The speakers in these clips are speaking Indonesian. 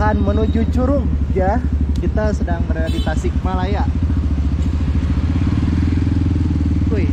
akan menuju Curug ya. Kita sedang berada di Tasikmalaya. Wih.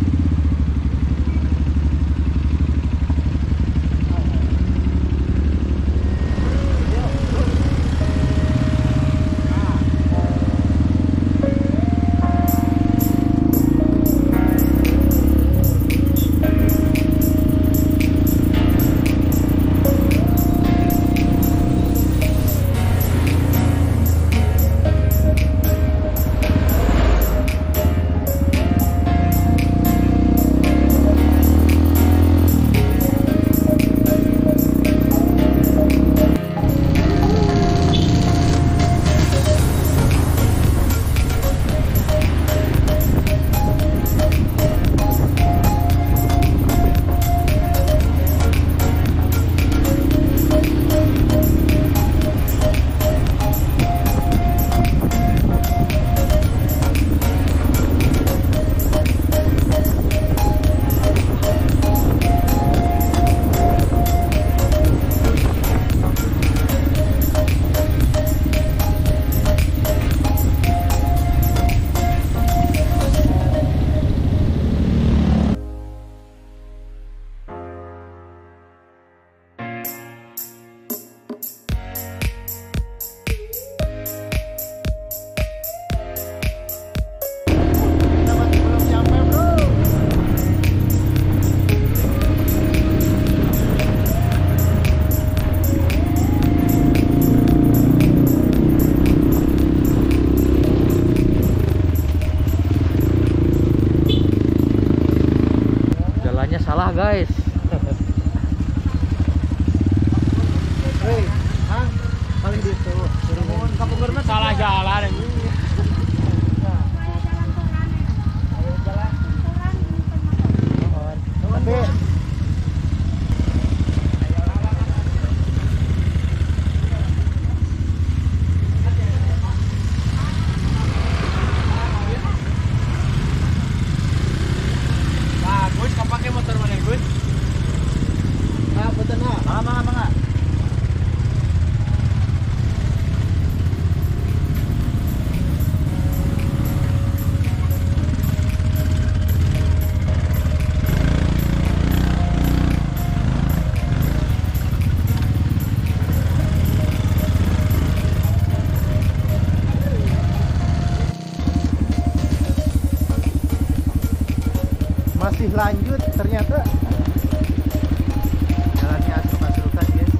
Salah guys. Hei, Hang, paling gitu. Salah jalan. Tapi Gus, kau pakai motor mana Gus? ah betul nah. Mangga. Masih lanjut ternyata jalannya asruk-asrukan guys.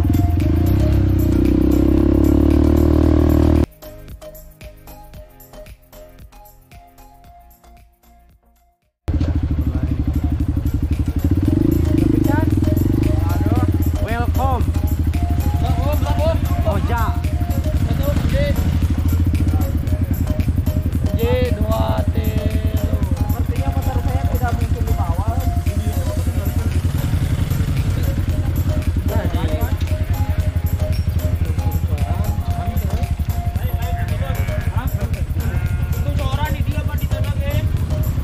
Welcome Oja. Sepertinya motor saya tidak mungkin dibawa.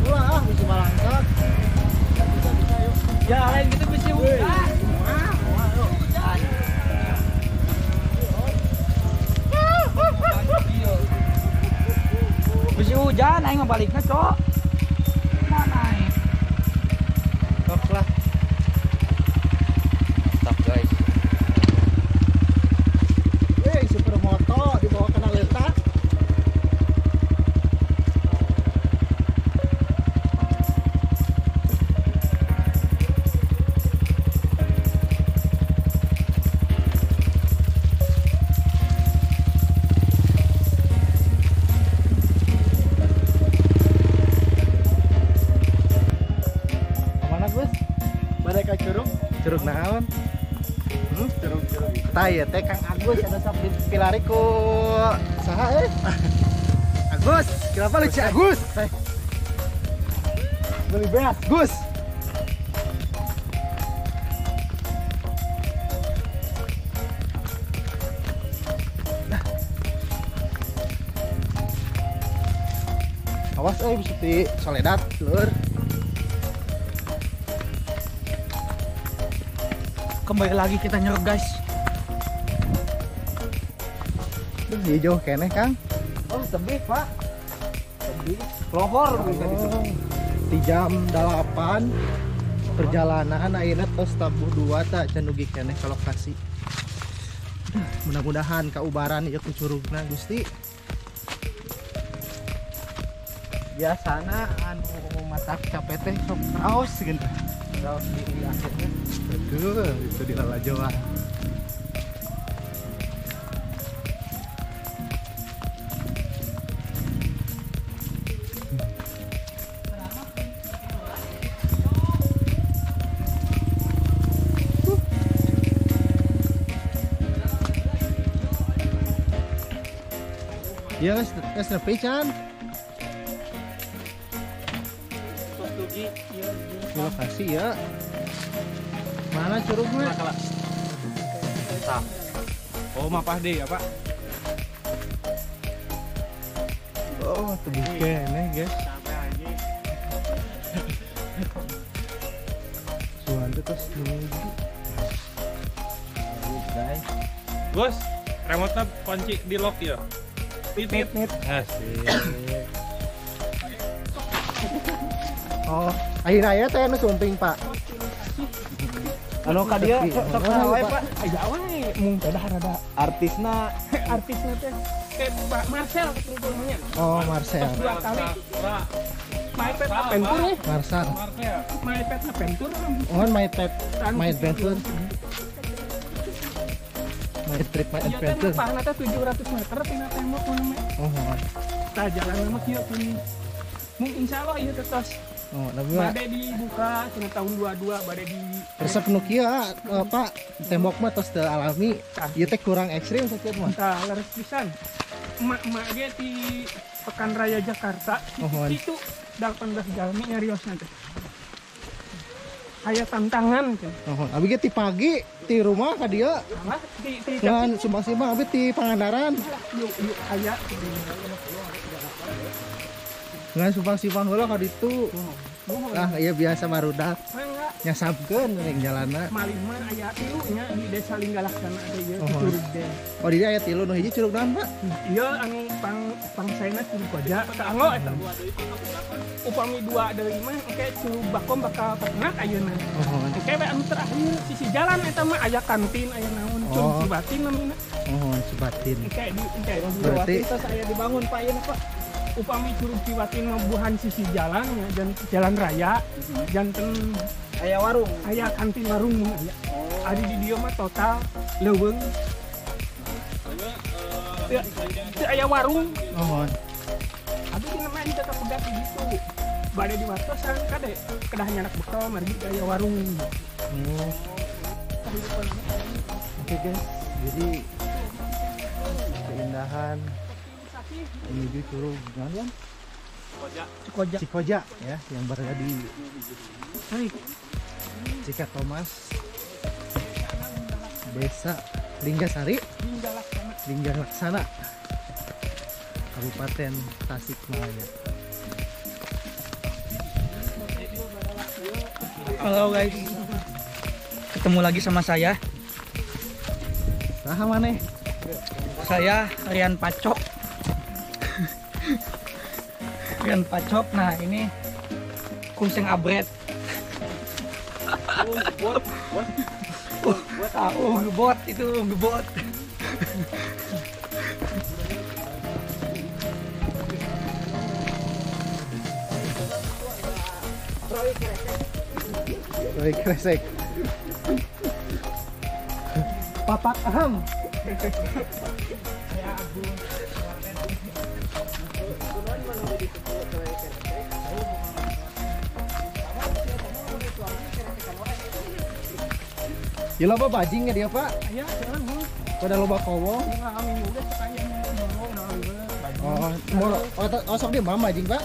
Wah, bisa balangkak. Ya lain gitu besi hujan. Besi hujan, aing mah baliknya, Cok. Mana aing? Tok lah. Mantap guys. Supermoto dibawa ke Naleta. Kemana Gus? Balik ke Curug. Curug naon? Curug. Tah ya teh Kang Agus ada sap di pilariku. Saha Agus, kenapa lu si Agus? Beli beas, Gus. Awas bisa di Soledad, lur. Kembali lagi kita nyerok guys. Hijau keneh Kang. Oh, tebih, Pak. Tebih. Lohor bisa disebut. Di jam 8 perjalanan ayeuna tos tabuh 2 tak can dugi keneh ke lokasi. Mudah-mudahan kaubaran ieu ku curugna Gusti. Biasana anu matak capek teh sok raos gitu. Raos di akhirnya. Betul, itu di Lala Jawa. Iya guys, nepi Chan. Di lokasi ya. Mana curugnya? Oh, mapah deh ya, Pak. Oh, tebih keneh guys. Suan itu terus menuju. Guys. Bos, remote kunci di lock ya. Tit. Asik. Oh, akhirnya ya teh anu sumping Pak. Anu ka dia Tapi, sok mana, wae, Pak? Pak. Aja wae mung teh rada artisna teh kayak Pak Marcel namanya. Oh, Marcel. 2 kali. Maipet pentur ya. Marcel. Maipet pentur. Oh, my pet, my adventure. My trip, my Iya teh adventure. pahna teh 700 meter tina tembok mah. Oh, Tah jalan mah kieu kuning. Mung insyaallah ieu teh tos oh, tapi mah bade dibuka tina tahun 22 bade di resep nu kieu Pak, tembok mah tos teu alami. Ieu teh kurang ekstrim sakieu mah. tah leres pisan. Emak-emak ge di Pekan Raya Jakarta Oh, itu 18 jalmi nyariosna teh. Aya tantangan teh. oh, abi ge ti pagi ti rumah ka dieu. Nah, di Ngan sumbang-simbang abi ti Pangandaran. yuk aya Ngan sumbang-simbang heula ka ditu. Nah, ieu biasa marudak mangga nyasabkeun ning jalanna. malih mah aya tilu nya di Desa Linggalaksana ade ieu Oh. curug deh. Oh, di dieu aya 3 nu hiji curug naon, Pak? Ieu anu pangsaena curug koja saanggo eta. Upami 2 deui mah engke curug Bakom bakal peternak ayeuna. Oh, Engke we anu terakhir sisi jalan eta mah aya kantin aya naon curug Oh. Cibatin namina. oh, Sebatin. Engke di Berarti- Cibatin tos aya dibangun Pak ayeuna Pak. Upami curug Cibatin mah buhan sisi jalan ya jalan raya janten Aya warung. aya kantin warung mah aya. Ari di dieu mah total leuweung. Teu aya warung. Oh, Abi dina mah kita pegat di ditu. Bade di wartosan kade kedah nyanak bekal margi aya warung. oh. Oke guys, jadi keindahan menuju curug naon? Cikoja. Cikoja ya, yang berada di Hai, Cika Thomas, Desa Linggasari, Linggalaksana, Kabupaten Tasikmalaya. Halo guys. Ketemu lagi sama saya. Saha maneh? Saya Rian Pacok. Rian Pacok. Nah, ini Kunseng Abret. Ngebot itu ngebot. Roy Kresek. Papak aham. Ya loba bajing ya dia Pak. aya jalan mah. Pada loba kowo. Ngalamin juga sekaya mau naon Oh, sok dia mah bajing Pak.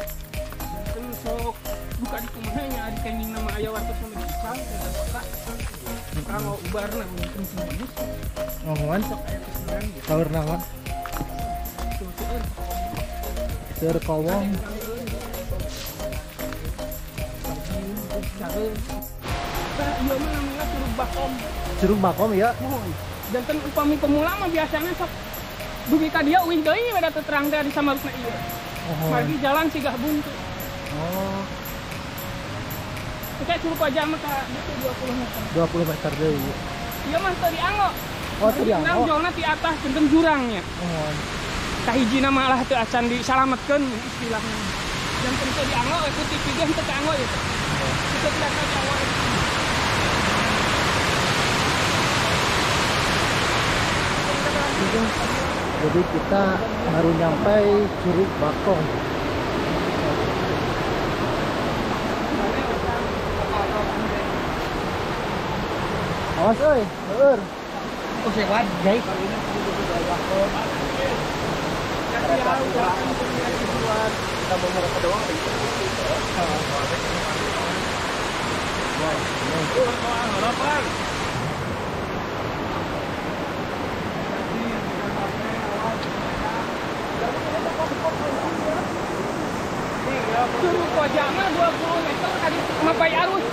sok buka di kumaha nya ari kenging nama aya wartos nama dipisah eta kalau ubarna mungkin semuanya Oh, wan. sok aya kesenangan gitu. Saur naon? Tuh, seueur. Seur kowong. Tah ieu mah namanya curug Bakom. Curug Bakom ya. Mohon. Janten upami pemula mah biasanya sok dugi ka dia uih deui beda teu terang teh di samarukna ieu. Margi jalan sigah buntu. Oh, Kita Curug Koja mah ka ditu 20 meter. 20 meter deui. Ieu mah teu dianggo. Oh, teu dianggo. Jurang jolna ti atas keunteun jurangnya. Oh. Kahijina malah teu acan disalametkeun istilahna. Dan teu dianggo ku TV ge teu kaanggo ieu. Kita tidak tahu awal. Jadi kita baru nyampe Curug Bakong. Awas euy, heueur. Oh, sehat, guys. Curug Koja mah 20 meter tadi mapai arus.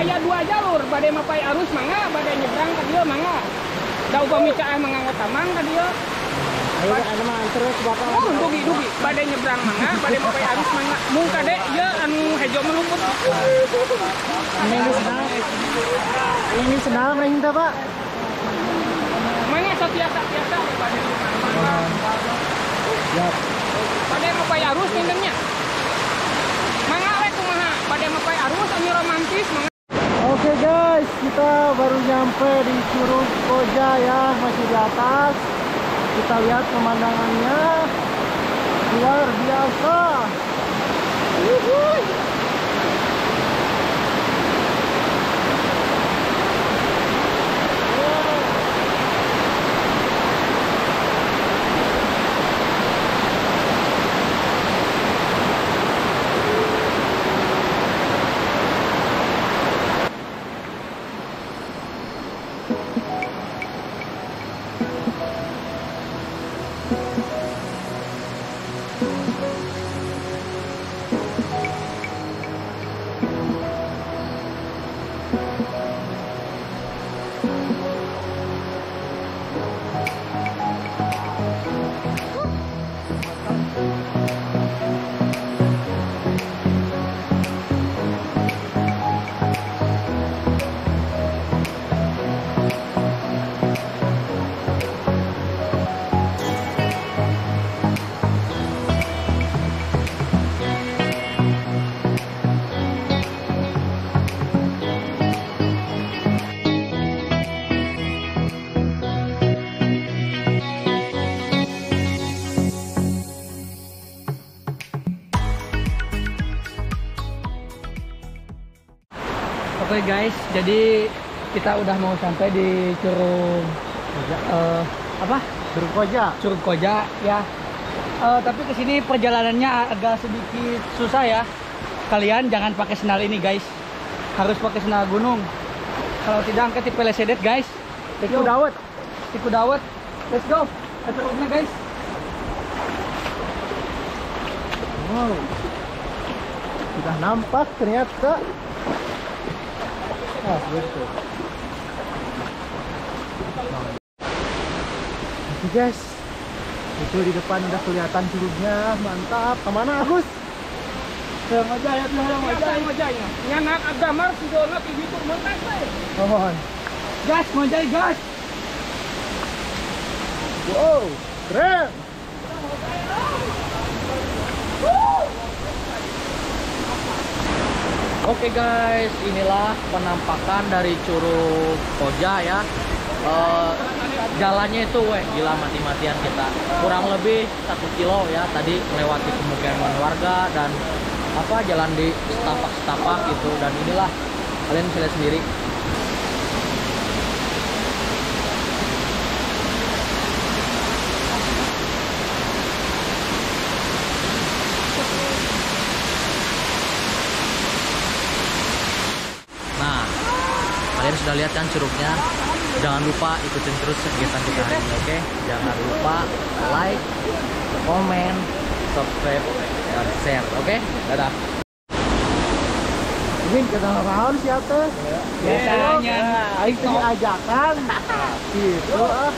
Aya 2 jalur, bade mapai arus mangga, bade nyebrang ka dieu mangga. Da upami caah manganggo tamang ka dieu. Ayo anu mah anter ke Bakong. Oh, dugi bade nyebrang mangga, bade mapai arus mangga. Mung kade ieu anu hejo meluput. Ini senam ring teh, Pak. Mangga satiasa bade nyebrang. Ya. Bade mapai arus nindennya. Mangga we kumaha? Bade mapai arus anu romantis mangga. Oke guys, kita baru nyampe di Curug Koja ya, masih di atas. Kita lihat pemandangannya luar biasa. Wuhui. Oke guys, jadi kita udah mau sampai di Curug Curug Koja. Curug Koja ya. Tapi kesini perjalanannya agak sedikit susah ya. Kalian jangan pakai sendal ini guys, harus pakai sendal gunung. Kalau tidak angkat tipe lesedet guys. Tiku dawet. Tiku dawet. Let's go. Curugnya guys. Wow. Sudah nampak ternyata. Ah, betul. Oke guys, itu di depan udah kelihatan curugnya, mantap. Kemana Agus? Sama Jaya, sama Jaya. Nyanak agamar sidona ti ditu mentas teh. Mohon. Gas, Mojai gas. Wow, keren. Oke guys, inilah penampakan dari Curug Koja ya. Jalannya itu gila mati-matian kita. Kurang lebih 1 kilo ya. Tadi melewati pemukiman warga dan jalan di setapak-setapak gitu. Dan inilah kalian bisa lihat sendiri. Nah, kalian sudah lihat kan curugnya. Jangan lupa ikutin terus kegiatan kita hari ini, oke? Jangan lupa like, komen, subscribe, dan share, oke? Dadah. Ini kenalan siapa? Biasanya. Aing tadi ajakan. Gitu ah.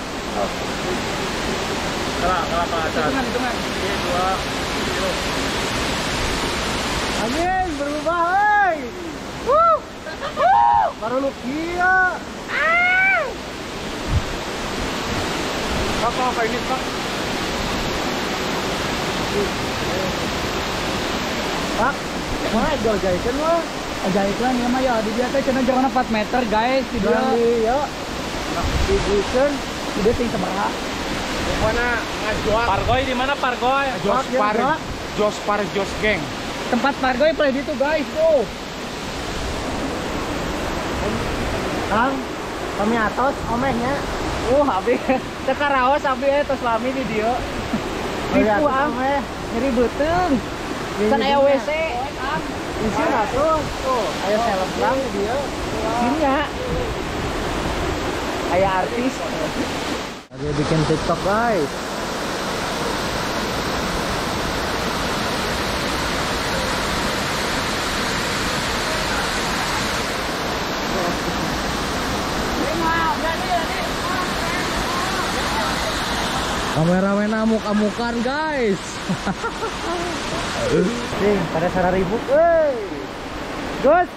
Kelapa atas. Hitungan. Ini 2 kilo. Angin berubah, hei. Baru lu kia. Apa ini Pak? Pak, mana jual jahitan lo? Jahitan ya mah ya di dia teh cenah jarakna 4 meter guys di dia. Ya. Dibuatkan. Di dia teh sabaraha? Pokoknya ngajuak. Pargoy di mana Pargoy? Jos Geng. Tempat Pargoy play itu guys tuh. Kang, kami atas omehnya. Abi teu karaos abi tos lami di dia. Itu Nyeri beuteung. Kan aya WC. Isi atuh. Tuh, aya selebgram di dia. Sininya. Aya artis. Dia bikin TikTok, guys. Kameramen amuk-amukan guys. Nih, pada 1.000. Wey. Gus,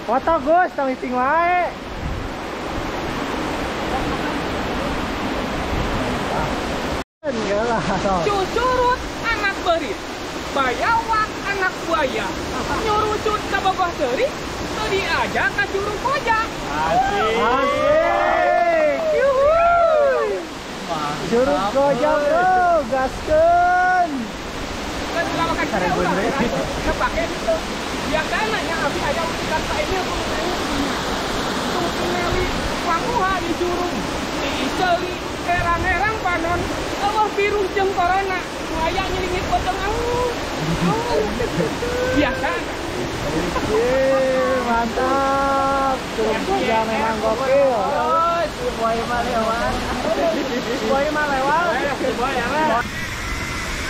foto Gus, tong meeting wae. Enggak lah. Cucurut anak berit, bayawak anak buaya, nyurucut ka bogoh teuing, teu diajak ka Curug Koja. Asik. Yuhuy. Curug Koja, bro, gaskeun. Kan lawakan cara ulah. Kepake itu. Biasana nya abi aya urusan ka ini aku tuh pengali panguha di Curug. Diiceli herang-herang panon. Allah virus jeung corona. Aya nyelingit potong biasa. Mantap. Curug Koja memang gokil. Boy mah lewat.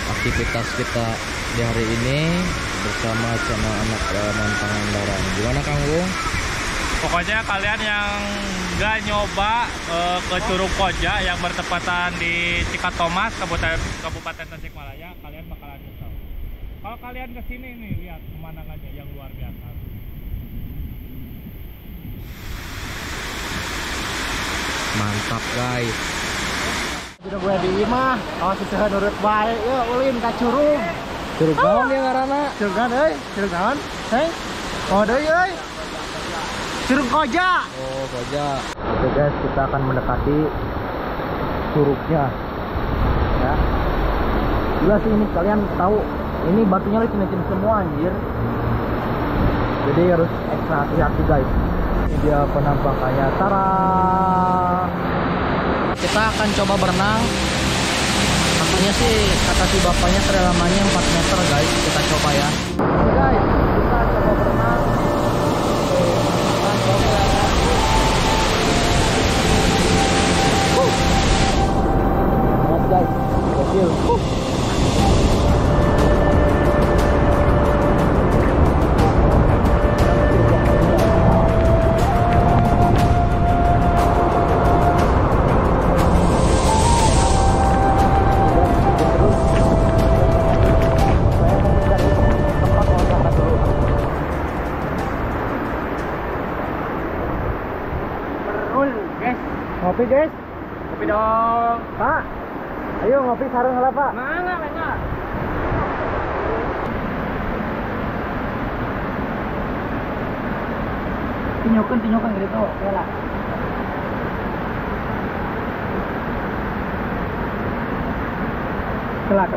Aktivitas kita di hari ini bersama channel anak Raman Pangandaran. Gimana Kang Gung? Pokoknya kalian yang nggak nyoba ke Curug Koja yang bertepatan di Cikatomas, Kabupaten Tasikmalaya, kalian bakalan nyesel. Kalau kalian kesini nih, lihat pemandangannya yang luar biasa. Mantap guys. Udah gue di imah, awas usaha nurut baik, ya ulin ka curug. Curug naon ya ngaranna? Curug naon euy? Curug naon? Hei? Oh deui euy. Curug Koja. Oh, Koja. Oke guys, kita akan mendekati curugnya. Ya. Gila sih ini, kalian tahu ini batunya licin-licin semua anjir. Jadi harus ekstra hati-hati guys. Ini dia penampakannya. Tara. Kita akan coba berenang. Katanya sih, kata si bapaknya kedalamannya 4 meter guys. Kita coba ya. Oke guys, kita coba berenang. Lihat guys, kecil. Ngopi guys. Kopi dong. Pak. Ayo ngopi sareng heula Pak. Mana mana? Tinyokan gitu. Ya lah. Kelak. 3,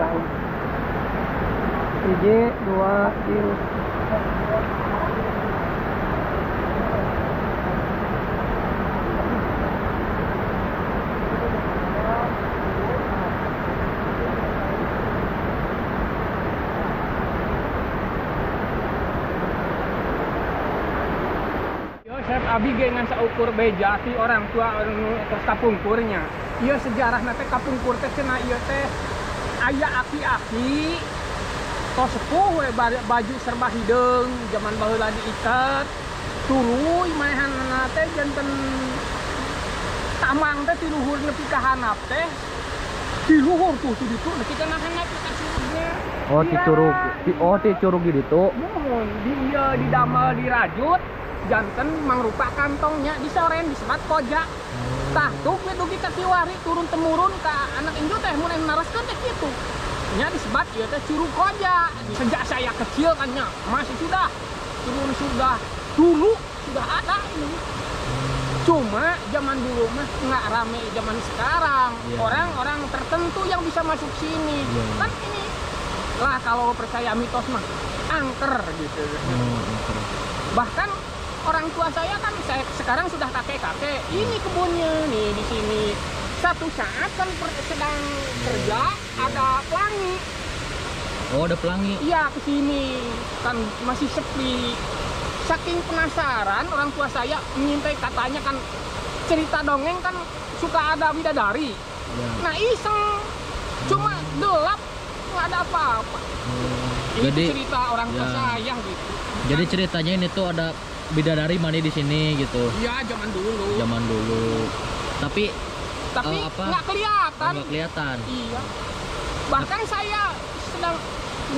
2, 1. Chef Abi dengan seukur beja ti orang tua terus kapungkurnya. Iya sejarah nate kapungkur teh cenah ieu teh aya aki-aki tos sepuh we baju serba hideung zaman baheula diikat tuluy maehanna teh janten tamang teh ti luhur nepi ka handap teh Di luhur tuh di situ kita nahan naik ke curugnya. Oh, di curug. Di curug gitu. Mohon di damel dirajut janten mangrupa kantongnya disoren disebat koja. Tah tuh dugi ka tiwari turun temurun ka anak induk teh mun naraskeun teh kitu. Nya disebat ieu teh curug koja. Sejak saya kecil kan nya masih sudah turun sudah dulu sudah ada ini. Cuma zaman dulu mah nggak rame zaman sekarang. Orang-orang tertentu yang bisa masuk sini. Kan ini lah kalau percaya mitos mah angker gitu. Bahkan orang tua saya kan saya sekarang sudah kakek-kakek. Ini kebunnya nih di sini. Satu saat kan sedang kerja ada pelangi. Oh, ada pelangi. Iya, ke sini kan masih sepi. Saking penasaran orang tua saya mengintai katanya kan cerita dongeng kan suka ada bidadari. Nah iseng cuma gelap nggak ada apa-apa. Jadi cerita orang tua saya gitu. Jadi ceritanya ini tuh ada bidadari mandi di sini gitu. Iya zaman dulu. Zaman dulu. Tapi nggak kelihatan. Nggak kelihatan. Iya. Bahkan saya sedang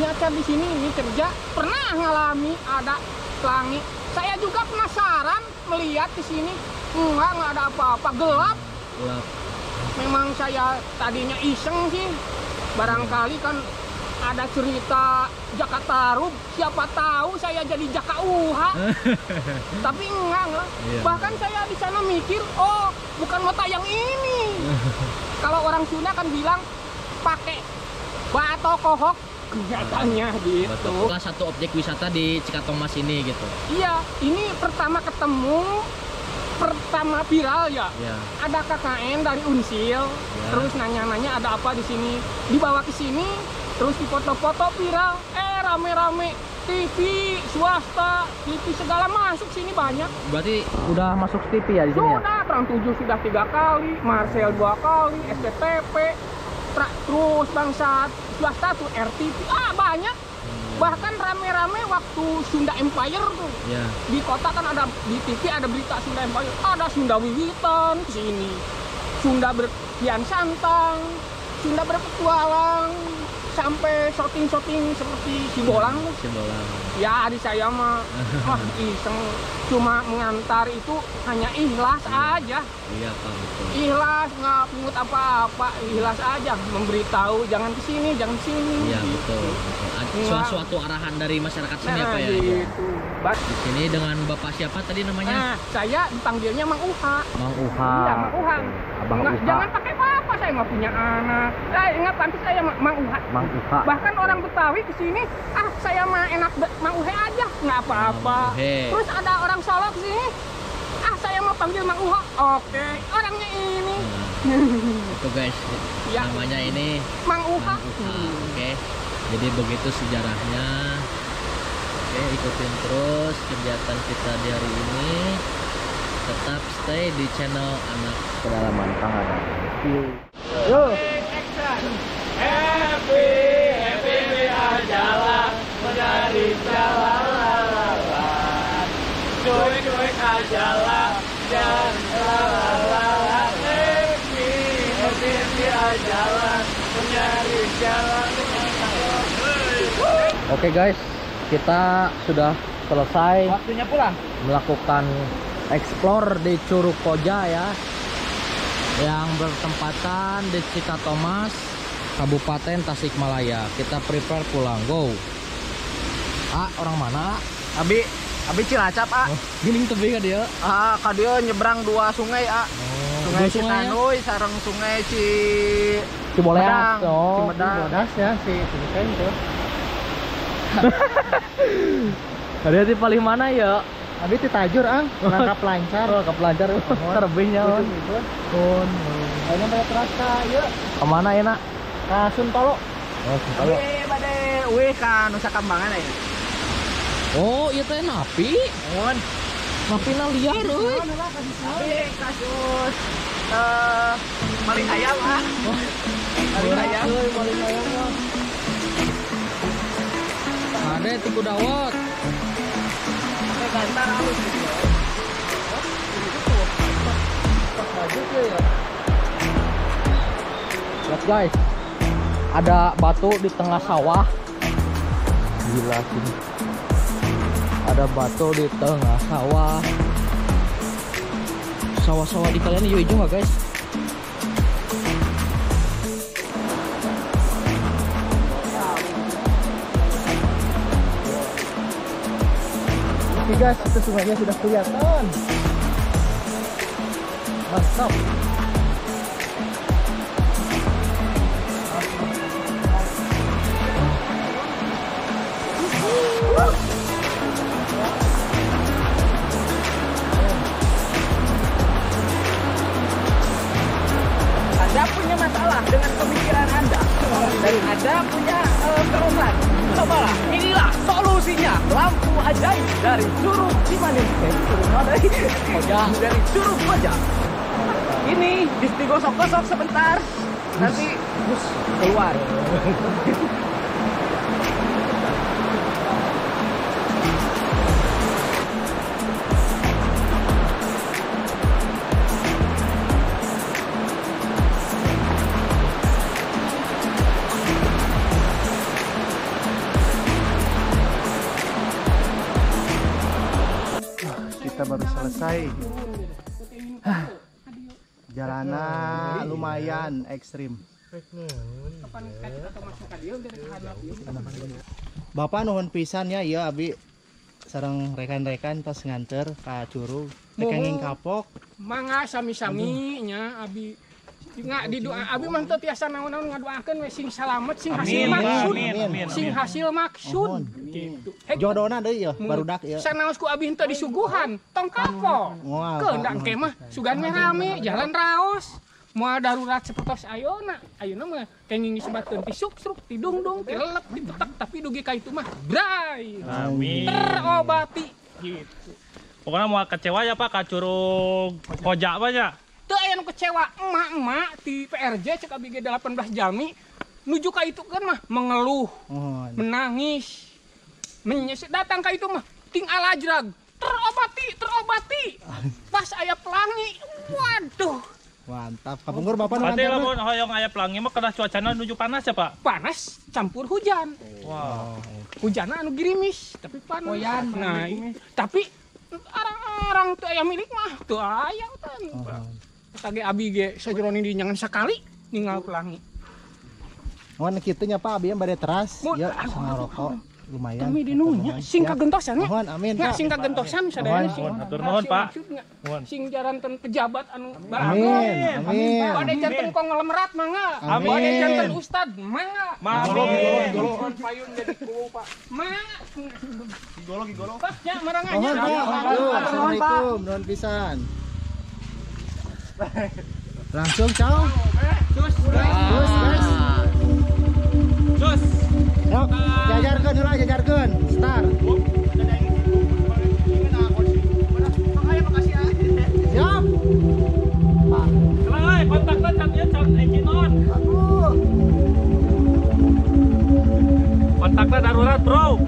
nyasar di sini ini kerja pernah ngalami ada pelangi. Saya juga penasaran melihat di sini nggak ada apa-apa gelap. Memang saya tadinya iseng sih. Barangkali kan ada cerita Jaka Tarub, siapa tahu saya jadi Jaka Uha. Tapi enggak. Bahkan saya di sana mikir, oh bukan mata yang ini. Kalau orang Sunda kan bilang pakai bato kohok. Kenyataannya gitu. Salah satu objek wisata di Cikatomas ini gitu. Iya, ini pertama ketemu, pertama viral ya. Ada KKN dari Unsil, terus nanya-nanya ada apa di sini. Dibawa ke sini, terus difoto-foto viral. Rame-rame TV swasta, TV segala masuk sini banyak. Berarti udah masuk TV ya di sini? Sudah, Trans 7 sudah 3 kali, Marcel 2 kali, SCTV, terus Bangsat swasta tuh RTV banyak. Bahkan rame-rame waktu Sunda Empire tuh di kota kan ada di TV ada berita Sunda Empire, ada Sunda Wiwitan ke sini, Sunda berkian santang, Sunda berpetualang, sampai shooting seperti Cibolang. Ya di saya mah wah iseng, cuma mengantar itu hanya ikhlas aja. Iya Pak, betul. Ikhlas, nggak pungut apa-apa, ikhlas aja memberitahu jangan kesini, jangan sini. Iya betul. Suatu arahan dari masyarakat sini apa ya? Gitu. Di sini dengan Bapak siapa tadi namanya? Saya dipanggilnya Mang Uha. Mang Uha. Iya, Mang Uha. Abang Uha. Jangan pakai apa-apa, saya nggak punya anak. Ingat pantas saya Mang Uha. Mang Uha. Bahkan orang Betawi kesini, saya mah enak Mang Uhe aja, nggak apa-apa. Terus ada orang Solo kesini, saya mau panggil Mang Uha. Oke, orangnya ini. Itu guys, namanya ini Mang Uha. Oke. Jadi begitu sejarahnya. Oke, ikutin terus kegiatan kita di hari ini. Tetap stay di channel Anak Pedalaman Pangandaran. Yo. Happy ajalah menjadi jalan. Cuek ajalah dan happy ajalah menjadi jalan. Oke guys, kita sudah selesai Waktunya pulang. melakukan explore di Curug Koja ya, yang bertempatan di Cikatomas, Kabupaten Tasikmalaya. Kita prepare pulang, go. Orang mana? Abi Cilacap Giling tebing kan dia? Kadio nyebrang 2 sungai Sungai Citanui sareng Sungai Ciboleas. Cimedang. Cibodas ya si kan tuh. Ada di paling mana ya? Abi ti tajur langkap lancar. Langkap lancar terbihnya. Pun. Ayeuna balik terus ka ieu. Kemana ya nak? Ka Suntolo. Oh, Suntolo. Bade eueuh ka Nusa Kambangan aya. Oh, ieu teh napi? Mun Napi na liar euy. Abi kasus maling ayam maling ayam. Maling ayam. Ada tuku dawet. Gantar halus gitu. guys. Ada batu di tengah sawah. Gila sih. Ada batu di tengah sawah. Sawah-sawah di kalian hijau-hijau nggak guys? Oke guys, itu sungainya sudah kelihatan. Mantap. Anda punya masalah dengan pemikiran Anda dan Anda punya keluhan. Cobalah, inilah solusinya. Lampu ajaib dari Curug Cimanik. Dari Curug Koja. Ini digosok-gosok sebentar. Nanti keluar. Kita baru selesai. Jalanan lumayan ekstrim. Bapak nuhun pisan ya, iya abi sareng rekan-rekan pas nganter ka Curug tekenging kapok. Mangga sami-sami nya abi nggak didoa abi mah teu tiasa naon-naon ngadoakeun we sing salamet sing hasil maksud. Sing hasil maksud gitu. Jodona deui ya barudak ya. Sanaos ku abi henteu disuguhan tong kapok. Keundak ke mah sugan we rame jalan raos. Moal darurat sapertos ayeuna mah kenging disebatkeun ti suksruk ti dungdung ti lelep ti petek tapi dugi ka itu mah bray. Amin. Terobati gitu. Pokoknya mau kecewa ya Pak ka Curug Koja banyak. Teu aya nu kecewa emak-emak ti PRJ cek abg 18 Jalmi nuju ka itu kan mah mengeluh, menangis. Datang ka itu mah ting alajrag. Terobati. Pas aya pelangi. Waduh. Mantap. Kapungkur Bapak nu Berarti nganter. lamun hoyong aya pelangi mah kada cuacana nuju panas ya Pak? Panas campur hujan. Wow. Hujanna anu gerimis tapi panas. Nah, tapi orang teu aya milik mah teu aya tan. Tage abi ge sajroning dinyangan sakali ninggal pelangi. Wan kitu nya Pak abi bade teras ya sangarokok lumayan. Kami dinunya sing kagentosan ya. Mohon amin Ya Pak. sing kagentosan sadaya sing. Hatur nuhun Pak. Sing jaranten pejabat anu Amin. baragon. Amin. Bade janten konglomerat mangga. Amin. Bade janten ustad mangga. Amin. Payun jadi kuwu Pak. Mangga. Gigolo. Pak ya Mohon maranganya. Pak. Assalamualaikum. Nuhun pisan. Langsung ciao. Terus Terus guys. Cus. Yuk, jajarkeun heula jajarkeun. Start. Siap. Kelai kontakna cat Ekinon. Kontakna darurat, Bro.